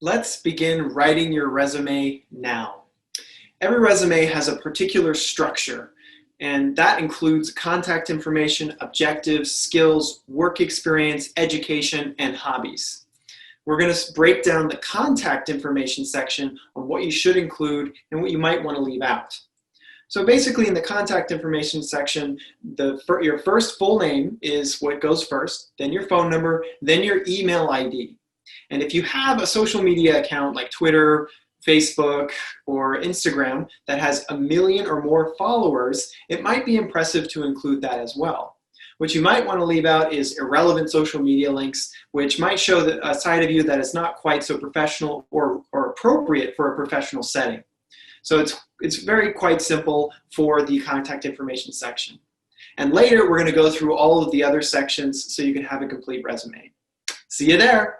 Let's begin writing your resume now. Every resume has a particular structure, and that includes contact information, objectives, skills, work experience, education, and hobbies. We're going to break down the contact information section on what you should include and what you might want to leave out. So basically in the contact information section, your first full name is what goes first, then your phone number, then your email ID. And if you have a social media account like Twitter, Facebook, or Instagram that has 1 million or more followers, it might be impressive to include that as well. What you might want to leave out is irrelevant social media links, which might show a side of you that is not quite so professional or appropriate for a professional setting. So it's quite simple for the contact information section. And later, we're going to go through all of the other sections so you can have a complete resume. See you there.